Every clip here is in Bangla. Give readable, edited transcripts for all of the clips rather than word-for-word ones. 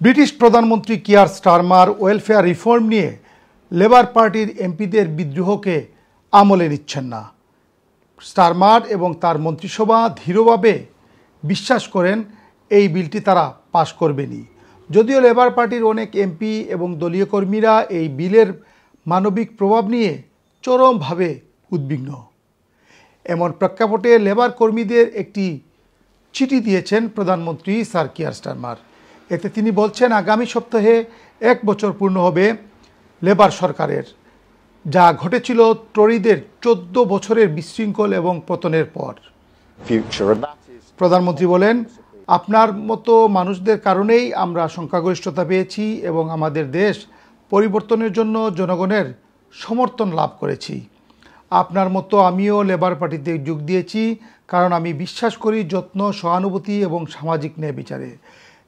ব্রিটিশ প্রধানমন্ত্রী কিয়ার স্টারমার ওয়েলফেয়ার রিফর্ম নিয়ে লেবার পার্টির এমপিদের বিদ্রোহকে আমলে নিচ্ছেন না। স্টারমার এবং তার মন্ত্রিসভা দৃঢ়ভাবে বিশ্বাস করেন এই বিলটি তারা পাশ করবেনি। যদিও লেবার পার্টির অনেক এমপি এবং দলীয় কর্মীরা এই বিলের মানবিক প্রভাব নিয়ে চরমভাবে উদ্বিগ্ন। এমন প্রেক্ষাপটে লেবার কর্মীদের একটি চিঠি দিয়েছেন প্রধানমন্ত্রী স্যার কিয়ার স্টারমার। এতে তিনি বলছেন, আগামী সপ্তাহে 1 বছর পূর্ণ হবে লেবার সরকারের, যা ঘটেছিল টরিদের 14 বছরের বিশৃঙ্খল এবং পতনের পর। প্রধানমন্ত্রী বলেন, আপনার মতো মানুষদের কারণেই আমরা সংখ্যাগরিষ্ঠতা পেয়েছি এবং আমাদের দেশ পরিবর্তনের জন্য জনগণের সমর্থন লাভ করেছি। আপনার মতো আমিও লেবার পার্টিতে যোগ দিয়েছি, কারণ আমি বিশ্বাস করি যত্ন, সহানুভূতি এবং সামাজিক ন্যায় বিচারে।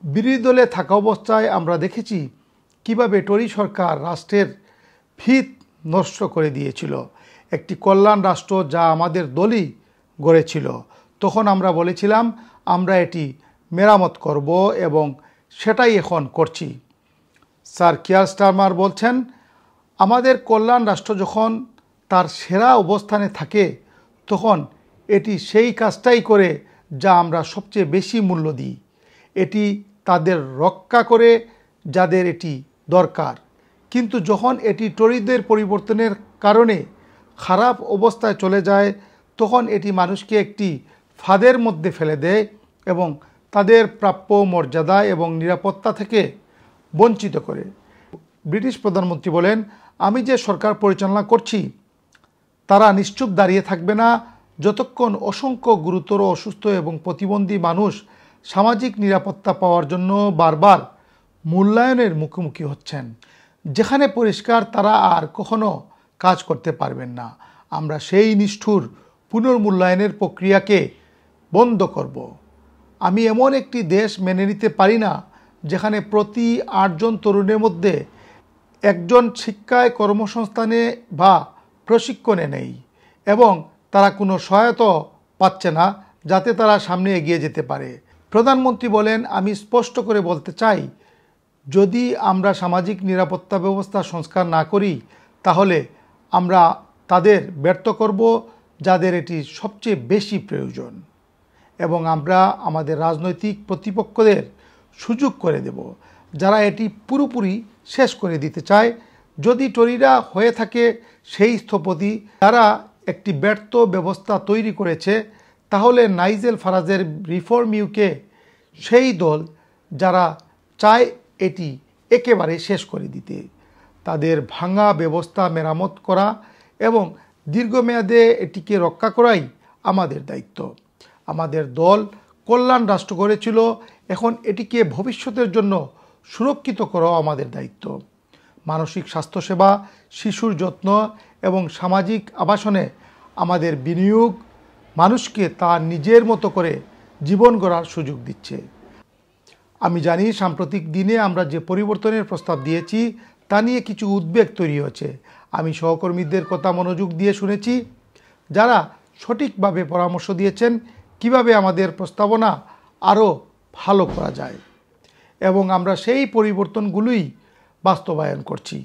বিরোধী দলে থাকা অবস্থায় আমরা দেখেছি কিভাবে টরি সরকার রাষ্ট্রের ভিত নষ্ট করে দিয়েছিল, একটি কল্যাণ রাষ্ট্র যা আমাদের দলই গড়েছিল। তখন আমরা বলেছিলাম আমরা এটি মেরামত করব এবং সেটাই এখন করছি। স্যার কিয়ার স্টারমার বলছেন, আমাদের কল্যাণ রাষ্ট্র যখন তার সেরা অবস্থানে থাকে তখন এটি সেই কাজটাই করে যা আমরা সবচেয়ে বেশি মূল্য দিই। এটি তাদের রক্ষা করে যাদের এটি দরকার। কিন্তু যখন এটি টরিদের পরিবর্তনের কারণে খারাপ অবস্থায় চলে যায় তখন এটি মানুষকে একটি ফাঁদের মধ্যে ফেলে দেয় এবং তাদের প্রাপ্য মর্যাদা এবং নিরাপত্তা থেকে বঞ্চিত করে। ব্রিটিশ প্রধানমন্ত্রী বলেন, আমি যে সরকার পরিচালনা করছি তারা নিশ্চুপ দাঁড়িয়ে থাকবে না যতক্ষণ অসংখ্য গুরুতর অসুস্থ এবং প্রতিবন্ধী মানুষ সামাজিক নিরাপত্তা পাওয়ার জন্য বারবার মূল্যায়নের মুখোমুখি হচ্ছেন, যেখানে পরিষ্কার তারা আর কখনো কাজ করতে পারবেন না। আমরা সেই নিষ্ঠুর পুনর্মূল্যায়নের প্রক্রিয়াকে বন্ধ করব। আমি এমন একটি দেশ মেনে নিতে পারি না যেখানে প্রতি 8 জন তরুণের মধ্যে একজন শিক্ষায়, কর্মসংস্থানে বা প্রশিক্ষণে নেই এবং তারা কোনো সহায়তা পাচ্ছে না যাতে তারা সামনে এগিয়ে যেতে পারে। প্রধানমন্ত্রী বলেন, আমি স্পষ্ট করে বলতে চাই, যদি আমরা সামাজিক নিরাপত্তা ব্যবস্থা সংস্কার না করি তাহলে আমরা তাদের ব্যর্থ করব যাদের এটি সবচেয়ে বেশি প্রয়োজন, এবং আমরা আমাদের রাজনৈতিক প্রতিপক্ষদের সুযোগ করে দেব যারা এটি পুরোপুরি শেষ করে দিতে চায়। যদি টরিরা হয়ে থাকে সেই স্থপতি যারা একটি ব্যর্থ ব্যবস্থা তৈরি করেছে, তাহলে নাইজেল ফারাজের রিফর্ম ইউকে সেই দল যারা চায় এটি একেবারে শেষ করে দিতে। তাদের ভাঙা ব্যবস্থা মেরামত করা এবং দীর্ঘমেয়াদে এটিকে রক্ষা করাই আমাদের দায়িত্ব। আমাদের দল কল্যাণ রাষ্ট্র গড়েছিল, এখন এটিকে ভবিষ্যতের জন্য সুরক্ষিত করাও আমাদের দায়িত্ব। মানসিক স্বাস্থ্যসেবা, শিশুর যত্ন এবং সামাজিক আবাসনে আমাদের বিনিয়োগ মানুষকে তার নিজের মতো করে জীবন গড়ার সুযোগ দিচ্ছে। আমি জানি সাম্প্রতিক দিনে আমরা যে পরিবর্তনের প্রস্তাব দিয়েছি তা নিয়ে কিছু উদ্বেগ তৈরি হয়েছে। আমি সহকর্মীদের কথা মনোযোগ দিয়ে শুনেছি, যারা সঠিকভাবে পরামর্শ দিয়েছেন কিভাবে আমাদের প্রস্তাবনা আরও ভালো করা যায়, এবং আমরা সেই পরিবর্তনগুলোই বাস্তবায়ন করছি।